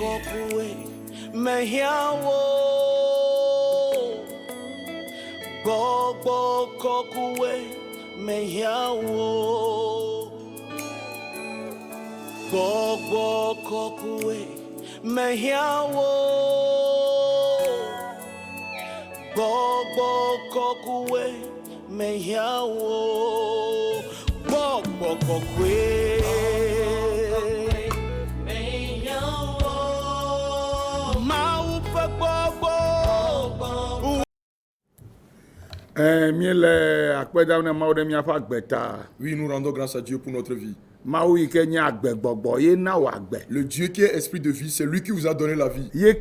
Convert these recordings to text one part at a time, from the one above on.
kokue mehiawo Gbogbo kokue mehiawo Gbogbo kokue mehiawo Gbogbo kokue mehiawo Gbogbo kokue Oui, nous rendons grâce à Dieu pour notre vie. Le Dieu qui est esprit de vie, c'est lui qui vous a donné la vie. Et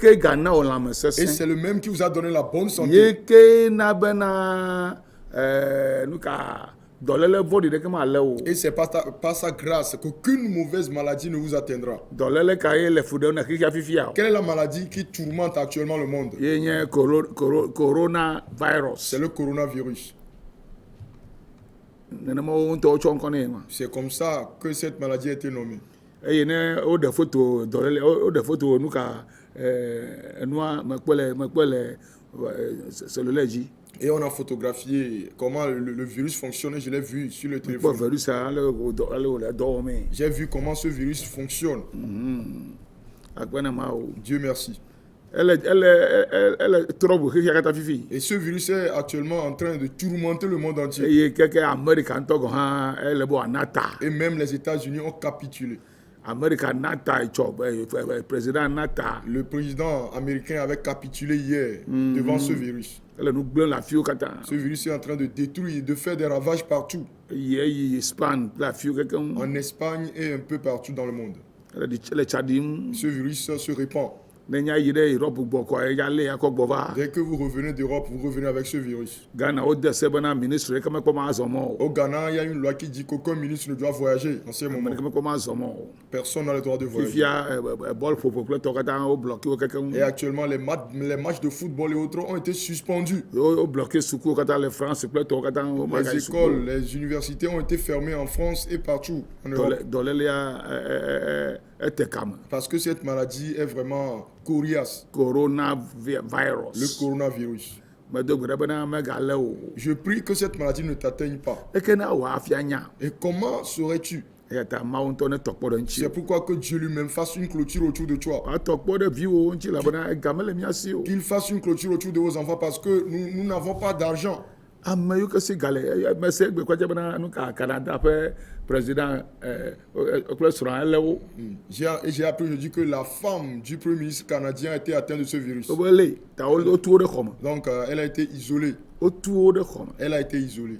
c'est le même qui vous a donné la bonne santé. Et c'est par sa grâce qu'aucune mauvaise maladie ne vous atteindra. Quelle est la maladie qui tourmente actuellement le monde? C'est le coronavirus. C'est comme ça que cette maladie a été nommée. Et on a photographié comment le virus fonctionne et je l'ai vu sur le téléphone. J'ai vu comment ce virus fonctionne. Dieu merci. Et ce virus est actuellement en train de tourmenter le monde entier. Et même les États-Unis ont capitulé. Le président américain avait capitulé hier devant ce virus. Ce virus est en train de détruire, de faire des ravages partout. En Espagne et un peu partout dans le monde. Ce virus se répand. Dès que vous revenez d'Europe, vous revenez avec ce virus. Au Ghana, il y a une loi qui dit qu'aucun ministre ne doit voyager en ce moment. Personne n'a le droit de voyager. Et actuellement, les matchs de football et autres ont été suspendus. Les écoles, les universités ont été fermées en France et partout en Europe. Parce que cette maladie est vraiment coriace. Le coronavirus. Je prie que cette maladie ne t'atteigne pas. Et comment saurais-tu? C'est pourquoi que Dieu lui-même fasse une clôture autour de toi. Qu'il fasse une clôture autour de vos enfants parce que nous n'avons pas d'argent. J'ai appris aujourd'hui que la femme du premier ministre canadien a été atteinte de ce virus. Donc elle a été isolée. Elle a été isolée.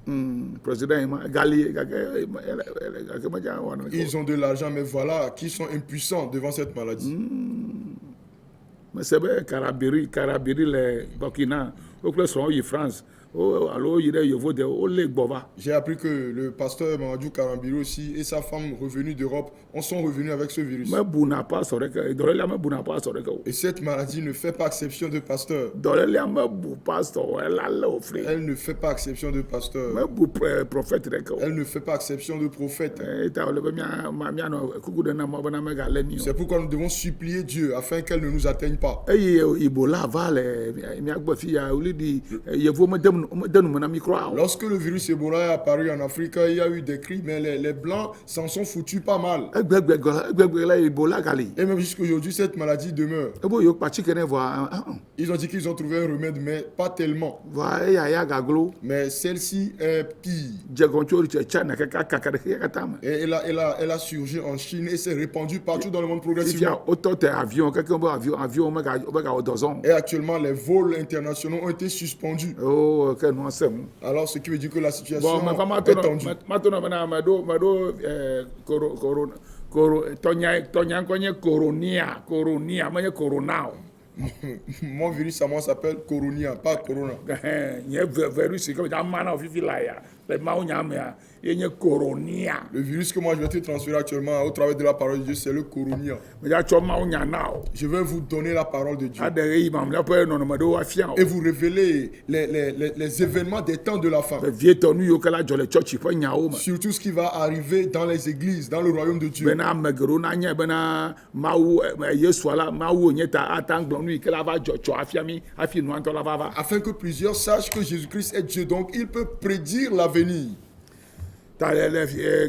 Ils ont de l'argent, mais voilà, qui sont impuissants devant cette maladie. J'ai appris que le pasteur Mamadou Karambiri aussi et sa femme revenus d'Europe sont revenus avec ce virus. Et cette maladie ne fait pas exception de pasteur. Elle ne fait pas exception de pasteur. Elle ne fait pas exception de prophète. C'est pourquoi nous devons supplier Dieu afin qu'elle ne nous atteigne pas. Lorsque le virus Ebola est apparu en Afrique, il y a eu des cris, mais les Blancs s'en sont foutus pas mal. Et même jusqu'à aujourd'hui, cette maladie demeure. Ils ont dit qu'ils ont trouvé un remède, mais pas tellement. Mais celle-ci est pire. Et elle a surgi en Chine et s'est répandue partout dans le monde progressivement. Et actuellement, les vols internationaux ont été suspendus. Alors, ce qui veut dire que la situation est tendue. Mon virus à moi s'appelle Coronia, pas Corona. Virus comme ça mana ofifi là ya. Le maou nyame ya. Il y a coronia. Le virus que moi je vais te transférer actuellement au travers de la parole de Dieu, c'est le Coronia. Mais ya choma ou nyanao. Je vais vous donner la parole de Dieu. Adere imam la pe non mado afian. Et vous révéler les événements des temps de la fin. Vie tonu yo kala jole church fa nyao ma. Surtout ce qui va arriver dans les églises, dans le royaume de Dieu. Bena megro na nya bena maou yesu ala maou nyeta atangblon nu kala va jocho afiami afi nu anto la va. Afin que plusieurs sachent que Jésus-Christ est Dieu, donc il peut prédire l'avenir. Et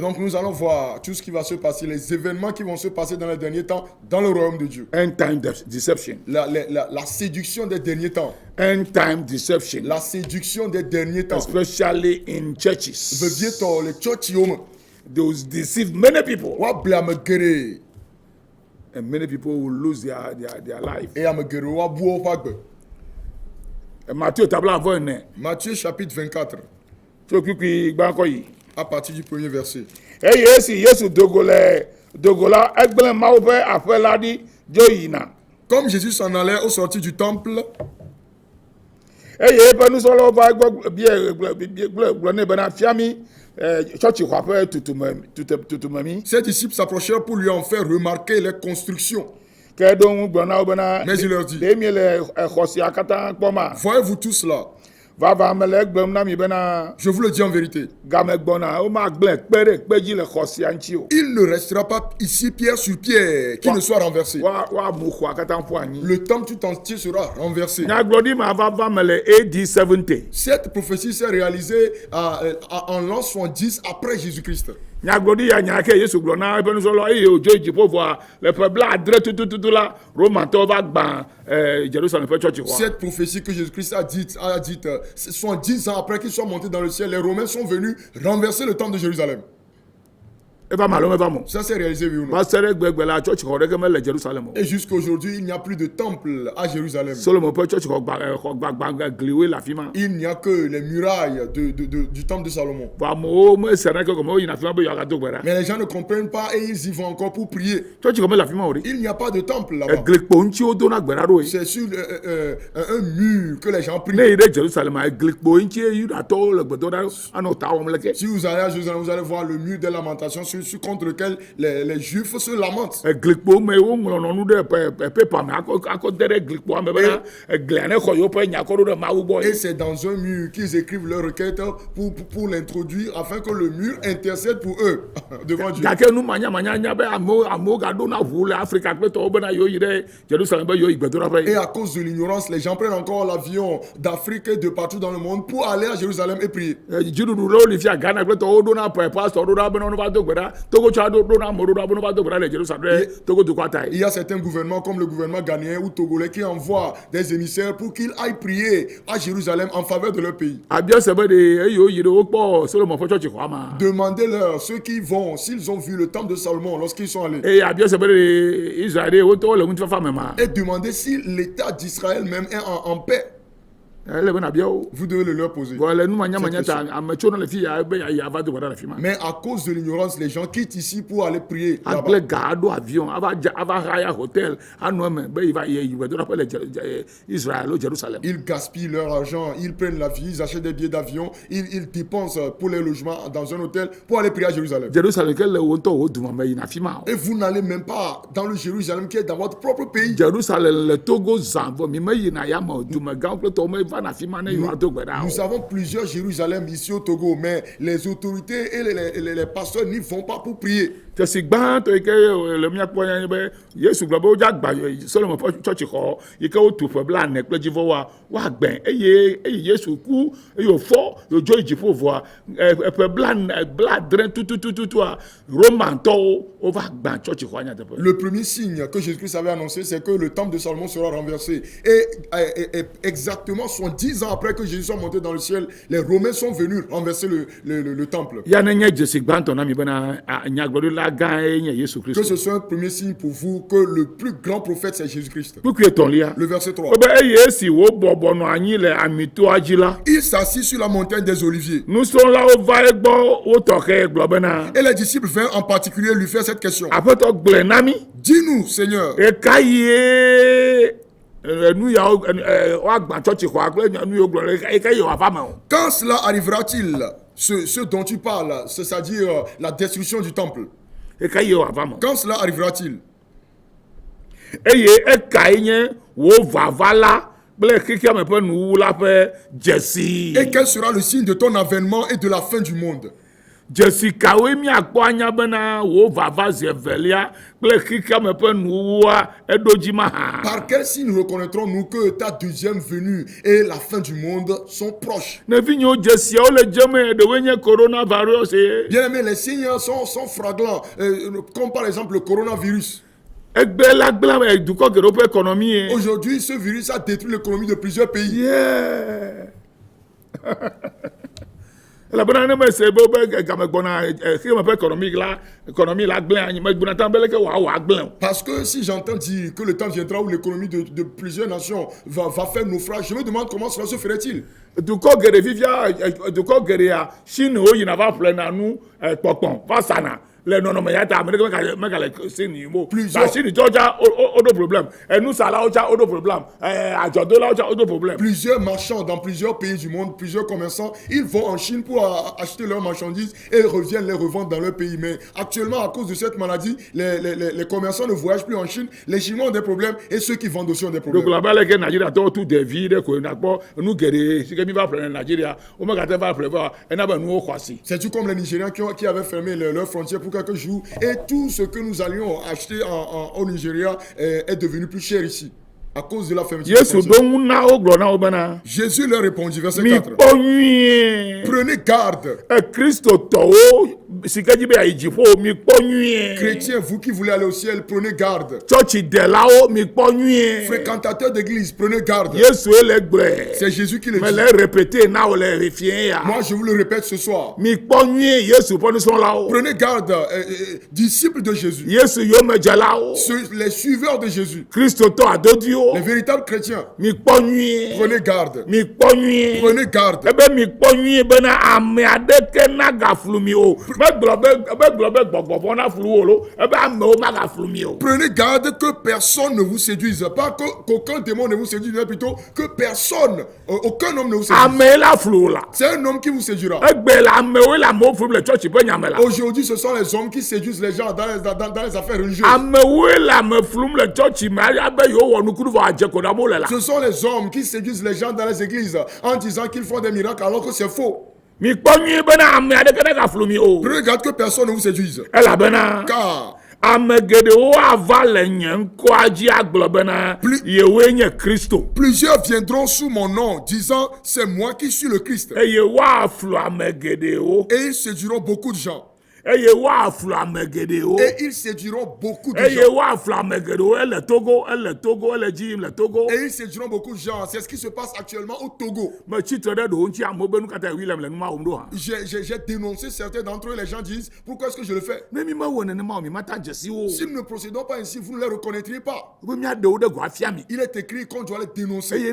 donc nous allons voir tout ce qui va se passer, les événements qui vont se passer dans les derniers temps dans le royaume de Dieu. End time deception. La séduction des derniers temps. End time deception. La séduction des derniers temps. Especially in churches. Les church those deceive many people. And many people will lose their life. Matthieu Matthieu chapitre 24. À partir du premier verset. Comme Jésus s'en allait au sortir du temple, ses disciples s'approchèrent pour lui en faire remarquer les constructions. Mais il leur dit, voyez-vous tout cela? Je vous le dis en vérité. Il ne restera pas ici pierre sur pierre qui ne soit renversé. Le temple tout entier sera renversé. Cette prophétie s'est réalisée en l'an 70 après Jésus-Christ. Cette prophétie que Jésus-Christ a dite 70 ans après qu'il soit monté dans le ciel, les Romains sont venus renverser le temple de Jérusalem. Ça s'est réalisé, oui ou non? Et jusqu'à aujourd'hui, il n'y a plus de temple à Jérusalem. Il n'y a que les murailles du temple de Salomon. Mais les gens ne comprennent pas et ils y vont encore pour prier. Il n'y a pas de temple là-bas. C'est sur un mur que les gens prient. Si vous allez à Jérusalem, vous allez voir le mur des lamentations contre lequel les Juifs se lamentent. Et c'est dans un mur qu'ils écrivent leur requête pour l'introduire afin que le mur intercède pour eux devant Dieu. Et à cause de l'ignorance, les gens prennent encore l'avion d'Afrique et de partout dans le monde pour aller à Jérusalem et prier. Il y a certains gouvernements comme le gouvernement ghanéen ou togolais qui envoient des émissaires pour qu'ils aillent prier à Jérusalem en faveur de leur pays. Demandez-leur ceux qui vont, s'ils ont vu le temple de Salomon lorsqu'ils sont allés. Et demandez si l'État d'Israël même est en paix. Vous devez le leur poser. Mais à cause de l'ignorance, les gens quittent ici pour aller prier là-bas. Ils gaspillent leur argent, ils prennent l'avion, ils achètent des billets d'avion, ils dépensent pour les logements dans un hôtel pour aller prier à Jérusalem. Et vous n'allez même pas dans le Jérusalem qui est dans votre propre pays. Nous avons plusieurs Jérusalem ici au Togo, mais les autorités et les pasteurs n'y vont pas pour prier. Le premier signe que Jésus-Christ avait annoncé, c'est que le temple de Salomon sera renversé. Et exactement 10 ans après que Jésus soit monté dans le ciel, les Romains sont venus renverser le temple. Que ce soit un premier signe pour vous que le plus grand prophète c'est Jésus-Christ. Le verset 3. Il s'assit sur la montagne des Oliviers. Et les disciples vinrent en particulier lui faire cette question. Dis-nous, Seigneur. Quand cela arrivera-t-il, ce dont tu parles, c'est-à-dire la destruction du temple? Quand cela arrivera-t-il? Et quel sera le signe de ton avènement et de la fin du monde? Par quel signe reconnaîtrons-nous que ta deuxième venue et la fin du monde sont proches? Bien aimé, les signes sont flagrants, comme par exemple le coronavirus. Aujourd'hui, ce virus a détruit l'économie de plusieurs pays. Parce que si j'entends dire que le temps viendra où l'économie de plusieurs nations va faire naufrage, je me demande comment cela se ferait-il. Plusieurs marchands dans plusieurs pays du monde, plusieurs commerçants, ils vont en Chine pour acheter leurs marchandises et reviennent les revendre dans leur pays. Mais actuellement, à cause de cette maladie, les commerçants ne voyagent plus en Chine. Les Chinois ont des problèmes et ceux qui vendent aussi ont des problèmes. C'est tout comme les Nigériens qui avaient fermé leurs frontières pour quelques jours et tout ce que nous allions acheter au Nigeria est devenu plus cher ici à cause de la fermeture. Jésus leur répondit, verset 4. Prenez garde. Chrétiens, vous qui voulez aller au ciel, prenez garde. Fréquentateurs d'église, prenez garde. C'est Jésus qui le dit. Moi, je vous le répète ce soir. Prenez garde, disciples de Jésus. Les suiveurs de Jésus. Les véritables chrétiens. Prenez garde. Prenez garde. Prenez garde que personne ne vous séduise. Pas qu'aucun démon ne vous séduise, mais plutôt que personne, aucun homme ne vous séduise. C'est un homme qui vous séduira. Aujourd'hui, ce sont les hommes qui séduisent les gens dans les affaires religieuses. Ce sont les hommes qui séduisent les gens dans les églises en disant qu'ils font des miracles alors que c'est faux. Prenez garde que personne ne vous séduise. Car plusieurs viendront sous mon nom disant c'est moi qui suis le Christ. Et ils séduiront beaucoup de gens. Et ils séduiront beaucoup de gens. Et ils séduiront beaucoup de gens. C'est ce qui se passe actuellement au Togo. J'ai dénoncé certains d'entre eux. Les gens disent pourquoi est-ce que je le fais? Si nous ne procédons pas ainsi, vous ne les reconnaîtriez pas. Il est écrit qu'on doit les dénoncer.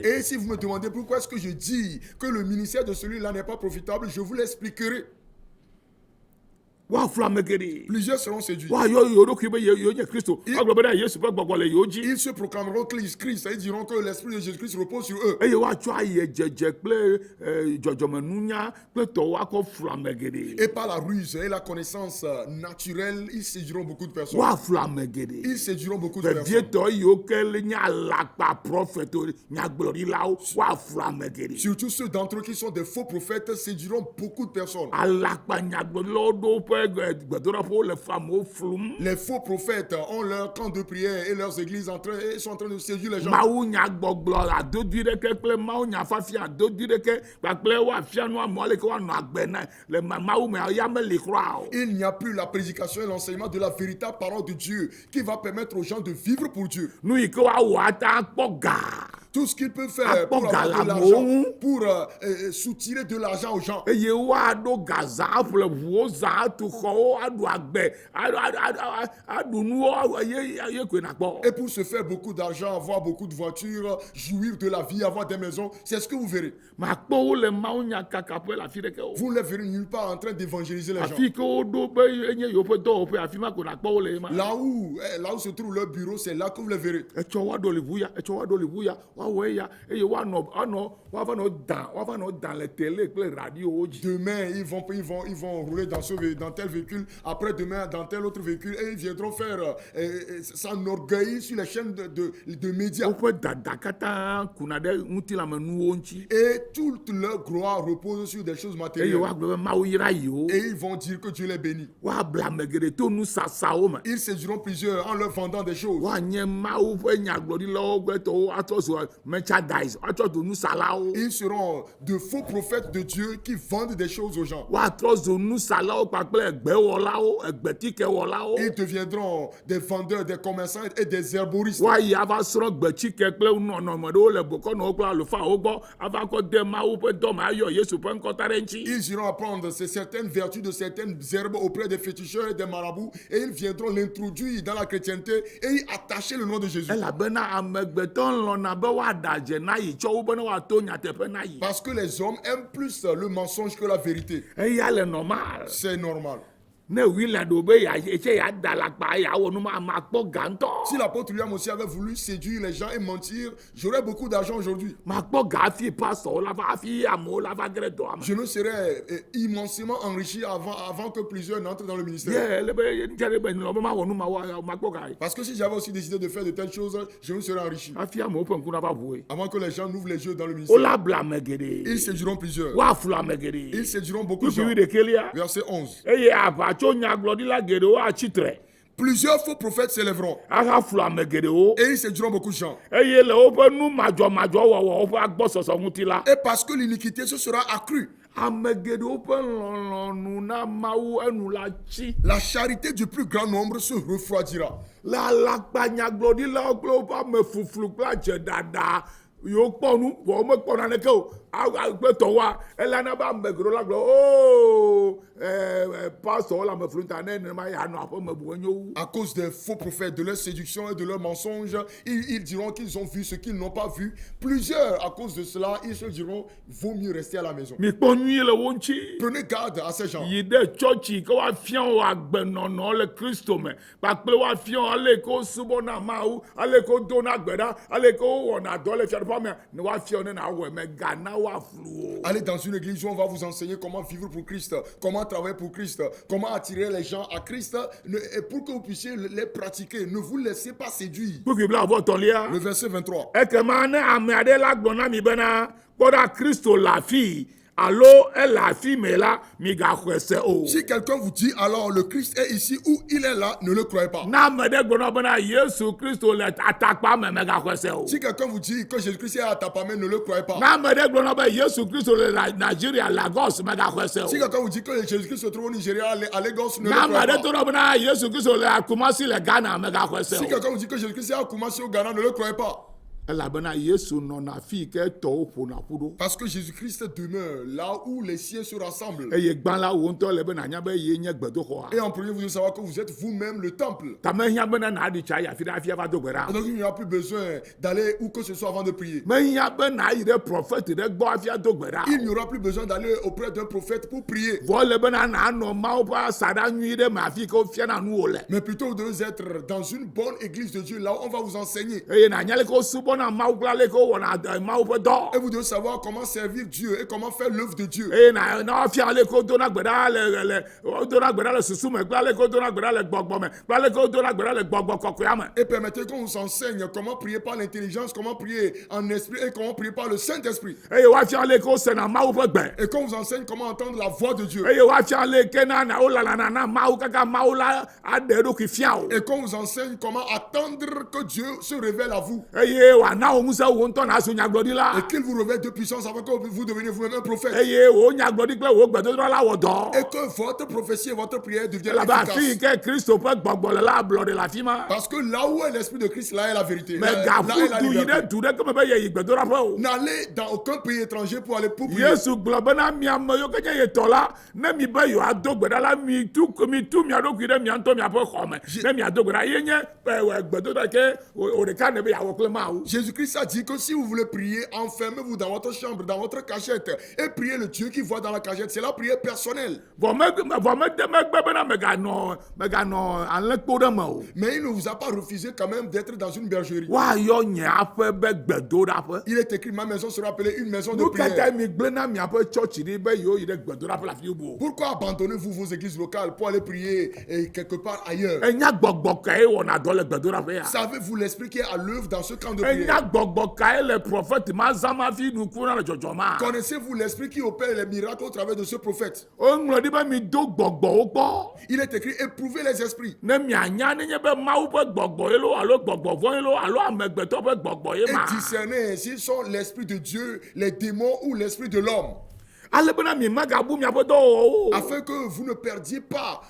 Et si vous me demandez pourquoi est-ce que je dis que le ministère de celui-là n'est pas profitable, je vous l'expliquerai. Plusieurs seront séduits. Ils se proclameront Christ. Ils diront que l'esprit de Jésus-Christ repose sur eux. Et par la ruse et la connaissance naturelle, ils séduiront beaucoup de personnes. Ils séduiront beaucoup de personnes. Surtout ceux d'entre eux qui sont des faux prophètes séduiront beaucoup de personnes. Les faux prophètes ont leur camp de prière et leurs églises et sont en train de séduire les gens. Il n'y a plus la prédication et l'enseignement de la véritable parole de Dieu qui va permettre aux gens de vivre pour Dieu. Tout ce qu'il peut faire pour avoir de l'argent, pour soutirer de l'argent aux gens. eye woaɖo gaza aƒle ʋuwo zã atu xɔwo aɖu agbe aɖu nuwo ye koe nakpɔ. Et pour se faire beaucoup d'argent, avoir beaucoup de voitures, jouir de la vie, avoir des maisons, c'est ce que vous verrez. makpɔ wo le mawunya kakaƒe le afi ɖeke o. Vous ne les verrez nulle part en train d'évangéliser les gens. afi ke woɖo be enye yewo ƒe dɔwɔƒe afi ma ko nakpɔ wo le ema. Là où se trouve leur bureau, c'est là que vous les verrez. etsɔ woaɖo liʋu ya woawɔ eya eye woava nɔ dan le télé kple radiowo dzi. Demain, ils vont rouler dans tel véhicule. Après demain, dans tel autre véhicule. Et ils viendront faire s'enorgueillir sur les chaînes de médias. woƒe dada katã kuna ɖe ŋutilamenuwo ŋuti. Et toute leur gloire repose sur des choses eye matérielles. woagblɔ be mawu yra yiwo. Et ils vont dire que Dieu les bénit. woabla ame geɖe to nusasawo me. Ils séduiront plusieurs en leur vendant des choses. woanye mawu ƒe nyagblɔɖilawo gbɛtɔwo atrɔ zu merchandise atrɔ zu nusalawo. Ils seront de faux prophètes de Dieu qui vendent des choses aux gens. woatrɔ zu nusalawo kpakple egbewɔlawo egbetikewɔlawo. Ils deviendront des vendeurs, des commerçants et des herboristes. woayi ava srɔ̃ gbetsike kple nɔnɔme ɖewo le bokɔnɔwo kple alufawo gbɔ ava kɔ de mawu ƒe dɔ me ayɔ yesu ƒe ŋkɔta ɖe ŋuti. Ils iront apprendre certaines vertus de certaines herbes auprès des féticheurs et des marabouts et ils viendront l'introduire dans la chrétienté et y attacher le nom de Jésus. elabena amegbetɔ lɔ̃na be woaɖadze na yi tsɔ wo bena woato nyateƒe na yi. Parce que les hommes aiment plus le mensonge que la vérité. eya le normal. C'est normal. ne wi le ɖo be etse yada la kpa yawɔ nu ma makpɔ gãtɔ. Si l'apôtre William aussi avait voulu séduire les gens et mentir, j'aurais beaucoup d'argent aujourd'hui. makpɔ ga hafi pastor la va hafi amewo la va gre dɔa me. Je me serais immensément enrichi avant que plusieurs n'entrent dans le ministère. ye le be ŋutsa ɖe be nulɔ be mawɔ nu makpɔ ga ye. Parce que si j'avais aussi décidé de faire de telles choses, je me serais enrichi. hafi amewo ƒe ŋku na va ʋue. Avant que les gens n'ouvrent les yeux dans le ministère. wola bla ame geɖe. Ils séduiront plusieurs. woaflu ame geɖe. Ils séduiront beaucoup de gens. kusiwi ɖekelia. Verset 11. eye aʋatso nyagblɔɖila geɖewo atsitre. Plusieurs faux prophètes s'élèveront. axaflu ame geɖewo. Et ils séduiront beaucoup de gens. eye le woƒe nu madzɔmadzɔ wɔwɔ woƒe agbɔsɔsɔ ŋuti la. Et parce que l'iniquité se sera accrue. ame geɖewo ƒe lɔlɔ̃nu na mawu enu la tsi. La charité du plus grand nombre se refroidira. le alakpa nyagblɔɖilawo kple woƒe ame fuflu kple adzeɖaɖa yiwo kpɔ nu vɔ womekpɔ naneke o kple tɔwoa elana be ame geɖewo la gblɔ o pastor le ame flu ta ne nenema yeanɔ aƒe me bu enyo wu. À cause des faux prophètes, de leur séduction et de leurs mensonges, ils diront qu'ils ont vu ce qu'ils n'ont pas vu. Plusieurs, à cause de cela, ils se diront, vaut mieux rester à la maison. mikpɔ nyuie le wo ŋuti. Prenez garde à ces gens. yi ɖe tsɔtsi ke woafia wo agbenɔnɔ le kristo me kpakple woafia wo ale ke wosubɔna mawu ale ke wodona gbe ɖa ale ke wowɔna dɔ le fiaɖuƒea mea ne woafia wo ne nawɔe me gana woaflu wo. Allez dans une église où on va vous enseigner comment vivre pour Christ, comment travailler pour Christ, comment attirer les gens à Christ, et pour que vous puissiez les pratiquer. Ne vous laissez pas séduire. kpukui bla avɔ tɔlia. Le verset 23. ekema ne ame aɖe la gblɔ na mi bena kpɔɖa kristo le afii alo ele afi me la migaxɔe se o. Si quelqu'un vous dit alors le Christ est ici ou il est là, ne le croyez pas. na ame ɖe gblɔ na bena yesu kristo le atakpa me megaxɔe se o. Si quelqu'un vous dit que Jésus-Christ est à Tapamé, ne le croyez pas. na ame ɖe gblɔ na be yesu kristo le nigeria Lagos megaxɔe se o. Si quelqu'un vous dit que Jésus-Christ se trouve au Nigeria, à Lagos, ne le na ame croyez ɖe to pas. na bena yesu kristo le Kumasi le Ghana megaxɔe se Si o. quelqu'un vous dit que Jésus-Christ est à Kumasi au Ghana, ne le croyez pas. elabena yesu nɔna fi ke tɔwo ƒona ƒu ɖo. Parce que Jésus-Christ demeure là où les siens se rassemblent. eye gbã la wo ŋutɔ le be nanya be ye nye gbedoxɔa. Et en premier, vous devez savoir que vous êtes vous-même le temple. tamehiã bena naɖi tsa yi afi ɖe hafi ava do gbe ɖa. Donc il n'y aura plus besoin d'aller où que ce soit avant de prier. mehiã be nayi ɖe prɔfɛti ɖe gbɔ hafi ado gbe ɖa. Il n'y aura plus besoin d'aller auprès d'un prophète pour prier. vɔ le bena nanɔ mawu ƒe asaɖa nyui ɖe me afi ke wofiana nu wo le. Mais plutôt vous devez être dans une bonne église de Dieu, là où on va vous enseigner. eye nanya le ke wosubɔna mawu kple ale ke wowɔna mawu ƒe dɔ. Et vous devez savoir comment servir Dieu et comment faire l'œuvre de Dieu. eye na wafia ale ke wodona gbe ɖa wodona gbe ɖa le susu me kple ale ke wodona gbe ɖa le gbɔgbɔ me kple ale ke wodona gbe ɖa le gbɔgbɔ kɔkɔea me. Et permettez qu'on vous enseigne comment prier par l'intelligence, comment prier en esprit et comment prier par le Saint-Esprit. eye wafia ale ke wosena mawu ƒe gbe. Et qu'on vous enseigne comment entendre la voix de Dieu. eye wafia ale ke na wolalana na mawu kaka mawu la aɖe eɖokui fia o. Et qu'on vous enseigne comment attendre que Dieu se révèle à vous. eye wòana wo ŋusẽ wo ŋutɔ na su nyagblɔɖila. Et qu'il vous revête de puissance avant que vous deveniez vous-même un prophète. eye wo nyagblɔɖi kple wo gbedodrɔ la wɔ dɔ. Et que votre prophétie et votre prière deviennent elaba afi yi efficaces. ke kristo ƒe gbɔgbɔ le la ablɔ de le afi ma. Parce que là où est l'esprit de Christ, là est la vérité. mɛ Là est la gaƒu du yi ɖe liberté. du ɖe keme be yeyi gbedoɖaƒe o. N'allez dans aucun pays étranger pour aller pour prier. yesu gblɔ bena mi ame yiwo ke nye yetɔ la ne mi be yewoado gbe ɖa la mi tu mia ɖokui ɖe mia ŋutɔ miaƒe xɔ me ne miado gbe ɖa ye nye gbedoɖa ke o ɖeka ne be yeawɔ kple Mawu. Jésus-Christ a dit que si vous voulez prier, enfermez-vous dans votre chambre, dans votre cachette et priez le Dieu qui voit dans la cachette. C'est la prière personnelle. vɔ megbe bena meganɔ alẽkpo ɖe me o. Mais il ne vous a pas refusé quand même d'être dans une bergerie. woayɔ nye aƒe be gbedoɖaƒe. Il est écrit, ma maison sera appelée une maison de nu ka ta prière. mi gblẽ na miaƒe tsɔtsi ɖi be yewo yi ɖe gbedoɖaƒe le afi bubu o. Pourquoi abandonnez-vous vos églises locales pour aller prier quelque part ailleurs? enya gbɔgbɔ kae wɔna dɔ le gbedoɖaƒe ya. Savez-vous l'esprit qui est à l'œuvre dans ce camp de prière? enya gbɔgbɔ kae le prophète ma zã ma fi nukuna le dzɔdzɔma. Connaissez-vous l'esprit qui opère les miracles au travers de ce prophète? woŋlɔ ɖi be mi do gbɔgbɔwo gbɔ. Il est écrit, éprouvez les esprits ne mianya ne nye be Mawu ƒe gbɔgbɔ ye lo alo gbɔgbɔ vɔ ye lo alo amegbetɔ ƒe gbɔgbɔ ye et ma. discernez s'ils sont l'esprit de Dieu, les démons ou l'esprit de l'homme, ale bena mi magabu miaƒe dɔwɔwɔwo. afin que vous ne perdiez pas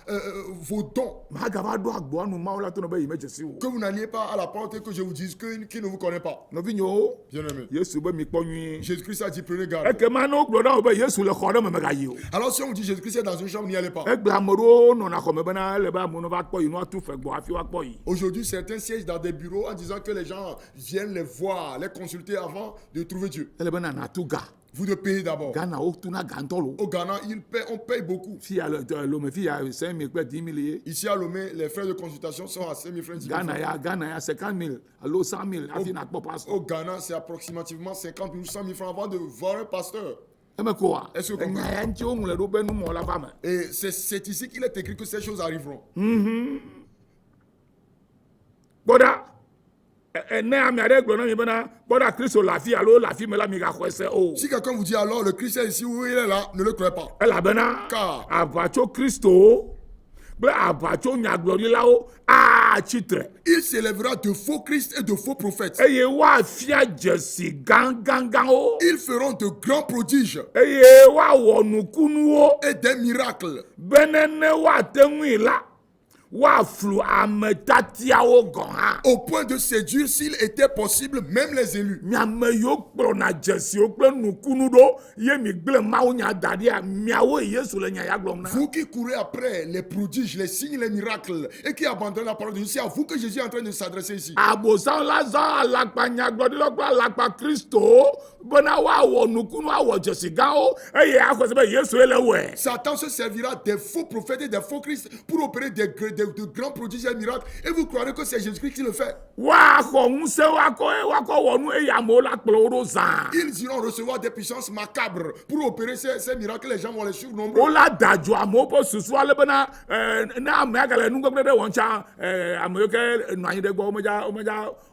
vos dons, magava ɖo agboa nu Mawu la to ne be yi me dzesi o. que vous n'alliez pas à la porte et que je vous dise qu'il ne vous connaît pas. nɔvinyewo Bien-aimé, Yesu be mi kpɔ nyuie. Jésus-Christ a dit, prenez garde. ekema ne wogblɔ na wo be Yesu le xɔ ɖe me megayi o. Alors si on vous dit Jésus-Christ est dans une chambre, n'y allez pas. egblẽ ame ɖewo nɔna xɔ me bena ele be amewo va kpɔ yi no atu fe gbɔ hafi woakpɔ yi. Aujourd'hui, certains siègent dans des bureaux en disant que les gens viennent les voir, les consulter avant de trouver Dieu. ele bena natu ga. Vous de payer d'abord. Ghana wotuna gantɔ lo. Au Ghana, on paye beaucoup. fi ya lome fi ya 5 000 kple 10 000 ye. Ici à Lomé, les frais de consultation sont à 5 000 francs. 10 000 Ghana francs. ya 50 000 alo 100 000 hafi nakpɔ pastor. Au Ghana, c'est approximativement 50 000 100 000 francs avant de voir un pasteur. eme ko wa. Est-ce que vous enya ya ŋuti woŋlɔ ɖo be numɔ la va me. Et c'est ici qu'il est écrit que ces choses arriveront. kpɔɖa ne ame aɖe gblɔ na mi bena kpɔɖa Kristo le afi alo le afi me la mi gaxɔe se o. Si quelqu'un vous dit alors le Christ est ici ou il est là, ne le croyez pas. elabena Car aʋatso Kristo kple aʋatso nyagblɔɖilawo atsitre. il s'élèvera de faux Christ et de faux prophètes. eye woafia dzesi gãgãgãwo. Ils feront de grands prodiges eye woawɔ nukunuwo et des miracles be nene woate ŋui la woaflu ame tatiawo gɔ̃ hã. au point de séduire, s'il était possible, même les élus. miame yiwo kplɔna dzesiwo kple nukunu ɖo ye mi gblẽ Mawu nya da ɖia miawo Yesu le nya ya gblɔm na. Vous qui courez après les prodiges, les signes, les miracles et qui abandonnez la parole de Dieu, c'est à vous que Jésus est en train de s'adresser ici. abosam la zã alakpa nyagblɔɖila kple alakpa Kristo bena woawɔ nukunu awɔ dzesi gãwo eye axɔ se be Yesu ye le wɔe. Satan se servira des faux prophètes et des faux Christ pour opérer de grands prodiges et miracles. Et vous croirez que c'est Jésus-Christ qui le fait. woaxɔ ŋusẽ woakɔ wɔ nu eye amewo la kplɔ wo ɖo zã. Ils iront recevoir des puissances macabres pour opérer ces miracles. Les gens vont les suivre nombreux. wola da dzo amewo ƒe susu ale bena ne amea gale nugbegble ɖe wɔm tsa ame yiwo ke nɔ anyi ɖe gbɔ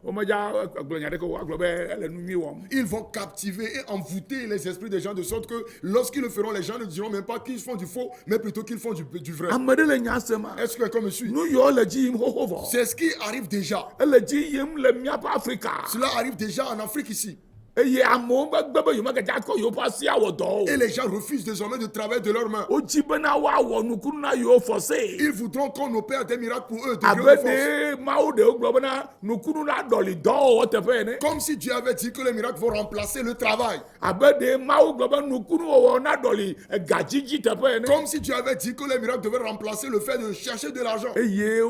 womedza gblɔ nya ɖeke o agblɔ be ele nu nyui wɔm. Ils vont captiver et envoûter les esprits des gens de sorte que lorsqu'ils le feront, les gens ne diront même pas qu'ils font du faux, mais plutôt qu'ils font du vrai. ame ɖe le nya sema. Est-ce que quelqu'un me suit? nu yiwo le dzi yim xoxo vɔ. C'est ce qui arrive déjà. ele dzi yim le míaƒe Afrika. Cela arrive déjà en Afrique ici. eye amewo megbe be yewomegadza kɔ yewoƒe asi awɔ dɔ o. Et les gens refusent désormais de travailler de leurs mains. wodzi bena woawɔ nukunu na yewo fɔse. Ils voudront qu'on opère des miracles pour eux, de grande abe force. de Mawu ɖewo gblɔ bena nukunu la ɖɔli dɔwɔwɔ teƒe ene. Comme si Dieu avait dit que les miracles vont remplacer le travail. abe de Mawu gblɔ be nukunu wɔwɔ na ɖɔli gadzidzi teƒe ene. Comme si Dieu avait dit que les miracles devaient remplacer le fait de chercher de l'argent. eye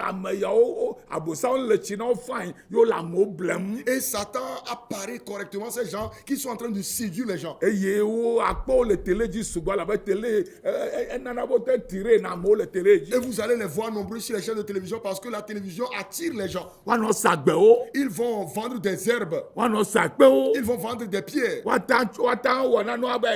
ame yawo abosawo le tsi na wo fain yewo le amewo blem. Et Satan apparaît correctement ces gens qui sont en train de séduire les gens. eye wo akpɔwo le tele dzi sugbɔ labe tele enana bo te tire na amewo le tele Et dzi. vous allez les voir nombreux sur les chaînes de télévision parce que la télévision attire les gens. woanɔ sagbewo. Ils vont vendre des herbes. woanɔ sakpewo. Ils vont vendre des pierres. woata wɔ nane abe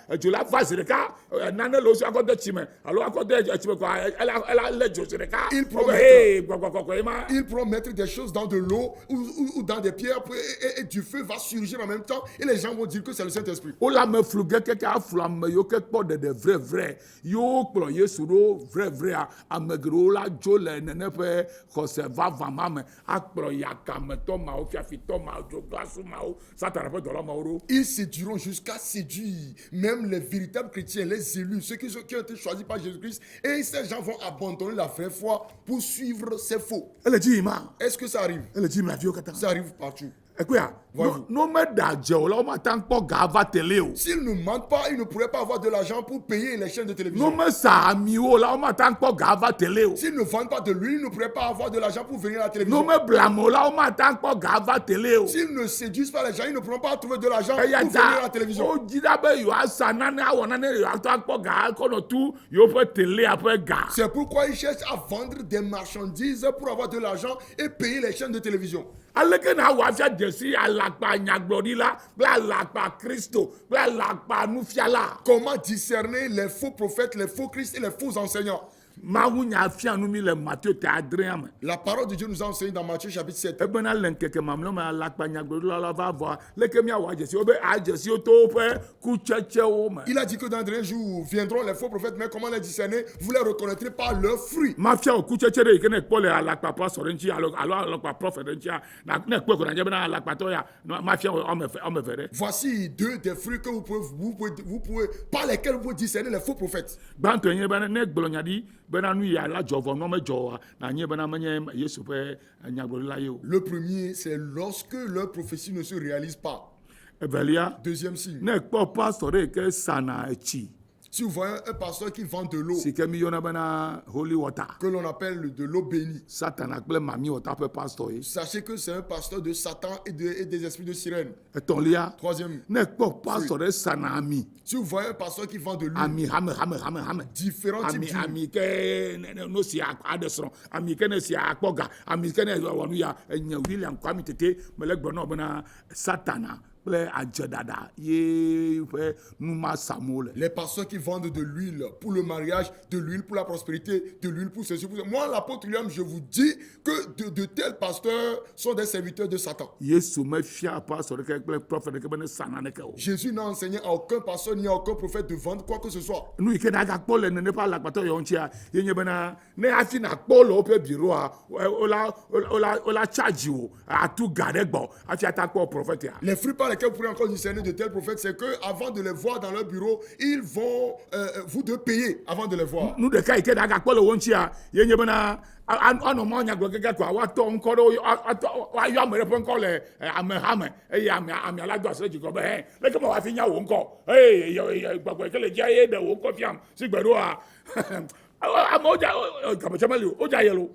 edzola va zi ɖeka nane le wo si akɔ de tsi me alo akɔ de tsi me kɔa ela le dzo zi ɖeka. Il gbɔgbɔ promet ye ma. Ils pourront mettre des choses dans de l'eau ou dans des pierres lumière et du feu va surgir en même temps et les gens vont dire que c'est le Saint-Esprit. Ola me flu keke aflu ame yo ke kpɔ ɖeɖe vrai yo kplɔ Yesu ɖo vrai ame geɖewo la dzo le nene ƒe xɔse vava ma me akplɔ yakametɔ mawo fiafitɔ mawo dzoglasu mawo Satan ƒe dɔlɔmawo ɖo. Ils séduiront jusqu'à séduire même les véritables chrétiens, les élus, ceux qui ont été choisis par Jésus-Christ. Et ces gens vont abandonner la vraie foi pour suivre ces faux. Ele dzi yim ma. Est-ce que ça arrive? Ele dzi yim la viwo katã. Ça arrive partout. Ekoya. No me da dze o la o ma ta kpɔ ga va télé o. S'ils ne mentent pas, ils ne pourraient pas avoir de l'argent pour payer les chaînes de No télévision. me sa ami o la o ma ta kpɔ ga va télé o. S'ils ne vendent pas de l'huile, ils ne pourraient pas avoir de l'argent pour venir à la No télévision. me blame o la o ma ta kpɔ ga va télé o. S'ils ne séduisent pas les gens, ils ne pourront pas trouver de l'argent pour Eya venir à la ta télévision. o dzi ɖa be yewoa sa nane awɔ nane yewoa tɔ akpɔ ga kɔnɔ tu yewo ƒe télé ƒe ga. C'est pourquoi ils cherchent à vendre des marchandises pour avoir de l'argent et payer les chaînes de télévision. Aleke na awɔ afia dzesi alakpa nyagblɔɖila kple alakpa Kristo kple alakpa nufiala. Comment discerner les faux prophètes, les faux Christ et les faux enseignants? Mawu nya fia nu mi le Matthieu te adrea me. La parole de Dieu nous a enseigné dans Matthieu chapitre 7. Ebena le nkeke mamlɛ me alakpa nyagblɔɖila la va vɔa leke miawɔ adzesiwo be adzesiwo to woƒe kutsetsewo me. Il a dit que dans un dernier jour viendront les faux prophètes, mais comment les discerner? Vous les reconnaîtrez par leurs fruits. Mafia o kutsetse ɖe yi ke ne kpɔ le alakpa pastor ɖe ŋuti alo alakpa prophet ɖe ŋutia ne kpɔe ko nadze bena alakpatɔ ya mafia ɔme eve ɖe. Voici deux des fruits que vous pouvez, par lesquels vous pouvez discerner les faux prophètes. Gbãtɔ nye bena ne gblɔ nya ɖi bena nu ya la dzɔ vɔ nɔ medzɔ oa na nye bena menye Yesu ƒe nyagblɔɖila ye o. Le premier, c'est lorsque leur prophétie ne se réalise pas. Evelia Deuxième signe, ne kpɔ pastor ɖe yi ke sana etsi si vous voyez un pasteur qui vend de l'eau, si ke mi yɔna bena holy water que l'on appelle de l'eau bénie, Satana kple mami water ƒe pastor ye. sachez que c'est un pasteur de Satan et des esprits de sirène. Etɔ̃lia Troisième, ne kpɔ pastor ɖe sana ami si vous voyez un pasteur qui vend de l'huile, ami hame différents types ami d'huile, ami ke no si aɖe srɔ̃ ami ke ne si akpɔ ga ami ke ne wɔ nu ya nye William Kwame Tete mele gblɔ nɔ bena Satana kple adzedada ye ƒe numasamo le. les pasteurs qui vendent de l'huile pour le mariage, de l'huile pour la prospérité, de l'huile pour ceci, pour ça. Moi, l'apôtre William, je vous dis que de tels pasteurs sont des serviteurs de Satan. Yesu mefia pastor ɖeke kple prophet ɖeke be ne sana neke o. Jésus n'a enseigné à aucun pasteur ni à aucun prophète de vendre quoi que ce soit. Nu yi ke na gakpɔ le nene ƒe alakpatɔ yewo ŋutia ye nye bena ne hafi nakpɔ le woƒe biroa wola charge wo atu ga ɖe gbɔ hafi ata kpɔ prophet ya. Les fruits par lesquels vous pourrez encore discerner de tels prophètes, c'est que avant de les voir dans leur bureau, ils vont vous de payer avant de les voir. Nu ɖeka yi ke na gakpɔ le wo ŋutia ye nye bena anɔ mɔ nyagblɔ keke koa woatɔ ŋkɔ ɖe woayɔ ame ɖe ƒe ŋkɔ le ameha me eye amea la do asi ɖe dzigɔ be hɛ leke me woafi nya wo ŋkɔ gbɔgbɔ yi ke le dzia ye ɖe wo ŋkɔ fiam si gbe ɖoa amewo dza gametsɛ meli o wodza yelo.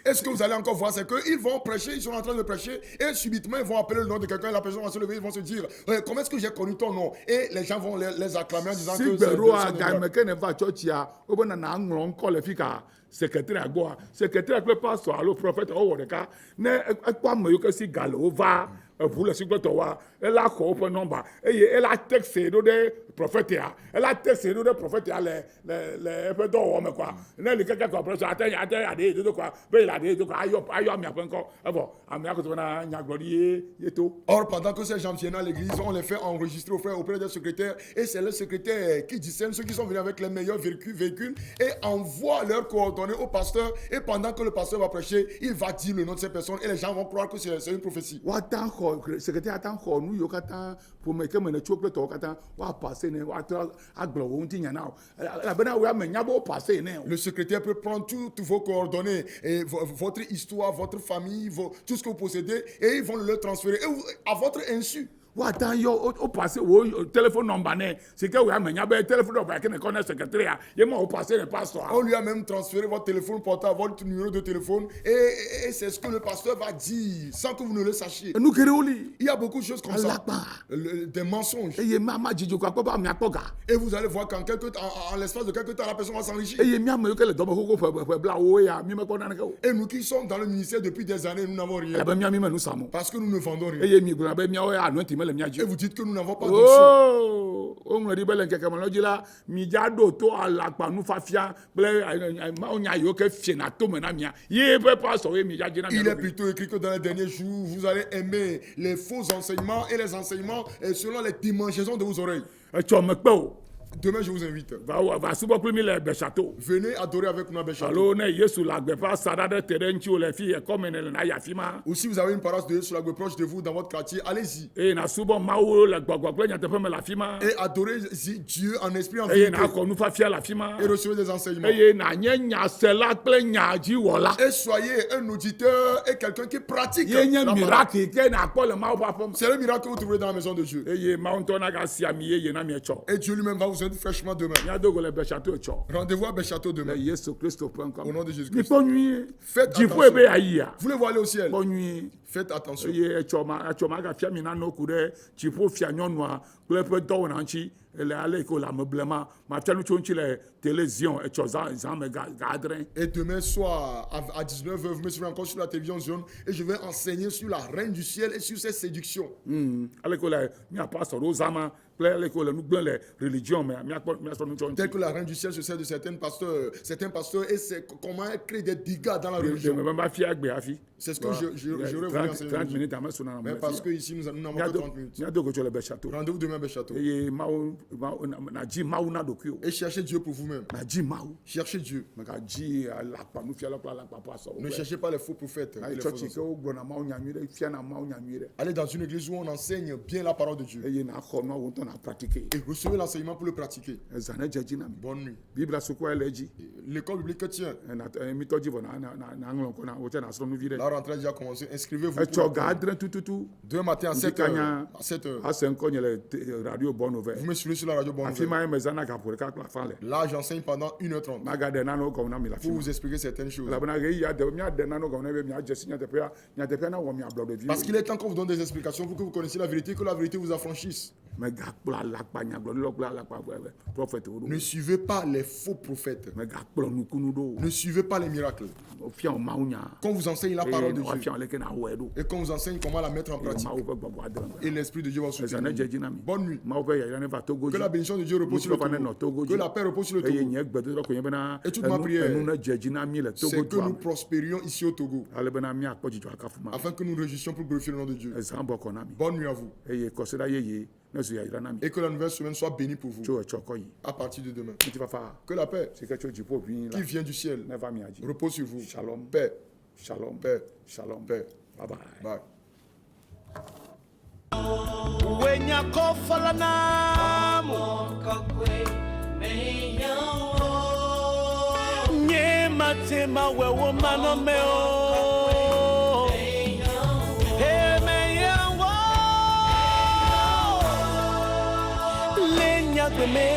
Et ce que vous allez encore voir, c'est qu'ils vont prêcher, ils sont en train de prêcher, et subitement ils vont appeler le nom de quelqu'un, la personne va se lever, ils vont se dire comment est-ce que j'ai connu ton nom? Et les gens vont les acclamer en disant si que gbeɖoa c'est game ke ne va tsɔtsia wobena na ŋlɔ ŋkɔ le fi ka secrétaire gbɔa secrétaire kple pastor alo prophète wowɔ ɖeka ne ekpɔ ame yiwo ke si ga le wova eʋu le sigbetɔwoa ela xɔ woƒe nɔmba eye ela texte ɖo ɖe prophètea ela texte ɖo ɖe prophètea le eƒe dɔwɔwɔ me kɔa ne li keke kɔa prɔsɔ ate aɖe yi dodo kɔa be yi le aɖe yi dodo kɔa ayɔ amea ƒe ŋkɔ evɔ amea koto bena nyagblɔɖi ye to. Or, pendant que ces gens viennent à l'église, on les fait enregistrer auprès des secrétaires, et c'est le secrétaire qui discerne ceux qui sont venus avec les meilleurs véhicules et envoie leurs coordonnées au pasteur, et pendant que le pasteur va prêcher, il va dire le nom de ces personnes et les gens vont croire que c'est une prophétie. Woata xɔ secrétaire ata xɔ nu yiwo katã ƒome ke me ne tso kple tɔwo katã woapase ne woatrɔ agblɔ wo ŋuti nya na o elabena wo ame nya be wopase ne o. Le secrétaire peut prendre toutes vos coordonnées, et votre histoire, votre famille, tout ce que vous possédez, et ils vont le transférer à votre insu. Woata yɔ wo pase wo téléphone number ne si ke wo ame nya be téléphone number ke ne kɔ ne secrétaire ye ma wo pase ne pasteur. On lui a même transféré votre téléphone portable, votre numéro de téléphone, et c'est ce que le pasteur va dire sans que vous ne le sachiez. Nu keɖewo li. Il y a beaucoup de choses comme ça, Alakpa. des mensonges. Eye ma dzidzo ko akpɔ be amea kpɔ ga. Et vous allez voir qu'en l'espace de quelques temps, la personne va s'enrichir. Eye mi ame yiwo ke le dɔme xoxo ƒe blawo ya mi mekpɔ naneke o. Et nous qui sommes dans le ministère depuis des années, nous n'avons rien. Elabe mi me nu sam o. Parce que nous ne vendons rien. Eye mi gblɔna be miawo anointing mele mia Et dzi. vous dites que nous n'avons pas d'onction. Oh, ŋlɔ ɖi be le ŋkeke me lɔ dzi la, midza ɖo to alakpa nufafia kple mawunya yiwo ke fiena to me na mia. Ye ƒe pastor ye midza dzi na Il mia. est plutôt écrit que dans les derniers jours, vous allez aimer les faux enseignements et les enseignements selon les démangeaisons de vos oreilles. Etsɔ me kpe o. Demain, je vous invite. Va subɔ kpli mi le Bɛsato. Venez adorer avec nous à Béchâteau. Alo ne Yesu le agbeƒã sa ɖa ɖe te ɖe ŋuti le fi ekɔme ne le na yi afi ma. Ou si vous avez une paroisse de Dieu sur la gauche proche de vous dans votre quartier, allez-y. Eye na subɔ Mawu le gbɔgbɔ kple nyateƒe me le afi ma. Et adorez Dieu en esprit, en Eye vérité. na kɔ nufafia le afi ma. Et recevez des enseignements. Eye na nye nyasela kple nyadziwɔla. Et soyez un auditeur et quelqu'un qui pratique. Ye nye la parole. miracle ke na kpɔ le Mawu ƒe aƒe me. C'est le miracle que vous trouverez dans la maison de Dieu. Eye Mawu ŋutɔ na gasi ami yeye na mietsɔ. Et Dieu lui-même va vous aider fraîchement demain. Miado go le Bɛsato etsɔ. Rendez-vous à Béchâteau Le demain. Yesu Kristo ƒe ŋkɔ. Au nom de Jésus-Christ. Mikpɔ nyuie. Faites Dziƒo attention. ebe ayia. Voulez-vous aller au ciel? Kpɔ nyuie. Faites attention. Eye etsɔ ma gafia mi nane ku ɖe dziƒo fia nyɔnua kple eƒe dɔwɔna ŋuti le ale yi ke le ameblema mafia nu tso ŋuti le télévision etsɔ zã me ga adre. Et demain soir, à 19h, vous me suivez encore sur la télévision Zion et je vais enseigner sur la reine du ciel et sur ses séductions. Ale ke le miapa sɔrɔ zama kple ale ke le nu gblẽ le religion me miasɔ nu tso Tel ŋuti. que la reine du ciel se sert de certains pasteurs et c'est comment elle crée des dégâts dans la De religion. me ba fia egbe hafi. C'est ce que j'aurais voulu enseigner 30 aujourd'hui. minutes ame sona na Mais me parce fia. que ici, nous n'avons que 30 minutes. Miado go tso le Bɛsato. Rendez-vous demain à Béchâteau. Eye Mawu na dzi Mawu na ɖokui o. Et cherchez Dieu pour vous-même. Na dzi Mawu. Cherchez Dieu. Mega dzi alakpa nufiala kple alakpa ƒe asɔ. Ne cherchez pas les faux prophètes. et Ayi les faux tsɔtsi ke enseignants. wo gblɔna Mawu nya nyui ɖe fiana Mawu nya nyui ɖe. Allez dans une église où on enseigne bien la parole de Dieu. Eye na xɔ nua wo ŋutɔ na pratike. Et recevez l'enseignement pour le pratiquer. Zã ne dze dzi na mi. Bonne nuit. Biblia sukua le edzi. L'école biblique tient. Mitɔ dzi vɔ na ŋlɔ nkɔ na wo tse na srɔ̃ nu vi ɖe. La rentrée a déjà commencé. Inscrivez-vous. Etsɔ ga adre tututu. Demain matin à 7h. À 7h. Ase ŋkɔ nye le radio bɔ nove. Vous me suivez sur la radio Bonne Afi Nouvelle. ma ye me zãna gaƒo ɖeka kple afã le. Là, j'enseigne pendant 1h30 Maga ɖe nanewo gɔme na mi le afi pour ma. vous expliquer certaines choses. Elabena ɣeyiɣi aɖe miaɖe nanewo gɔme na be miadze si nyateƒea na wɔ miablɔ ɖevi. Parce qu'il est temps qu'on vous donne des explications pour que vous connaissiez la vérité, que la vérité vous affranchisse. Megakplɔ alakpa nyagblɔɖilawo kple alakpa prɔfɛtwo ɖo. Ne suivez pas les faux prophètes. Megakplɔ nukunu ɖo. Ne suivez pas les miracles. Fia wo Mawu nya. Qu'on vous enseigne la parole de Dieu. Wafia wo leke na wɔe ɖo. Et qu'on vous enseigne comment la mettre en Eye pratique. Mawu ƒe gbɔgbɔ adre me. Et l'Esprit de Dieu va vous Zã ne soutenir. dze dzi na mi. Bonne nuit. Mawu ƒe yayra ne va Togo Que dzi. la bénédiction de Dieu repose sur le Nutrɔva ne nɔ Togo. Togo Que la dzi. paix repose sur le Eye Togo. nye gbedoɖɔ ko nye bena Et toute ma prière, enu ne dze dzi na mi le Togo C'est que dua nous me. prospérions ici au Togo. Ale bena miakpɔ dzidzɔ akafu ma. Afin que nous réussissions pour glorifier le nom de Dieu. Zã bɔ kɔ na mi. Bonne nuit à vous. Eye kɔsiɖa yeye ne zu yayra na mi. Et que la nouvelle semaine soit bénie pour vous. Tso etsɔ kɔ yi. À partir de demain. Ŋutifafa Que la paix si ke tso dziƒo ʋĩi la qui vient du ciel ne va mia dzi. repose sur vous. Shalom. Paix. Shalom. Paix. Shalom. Paix. Bye bye. Bye. Wenya kofala namu Nye matema wewo mano meo He meyawo Lenya kweme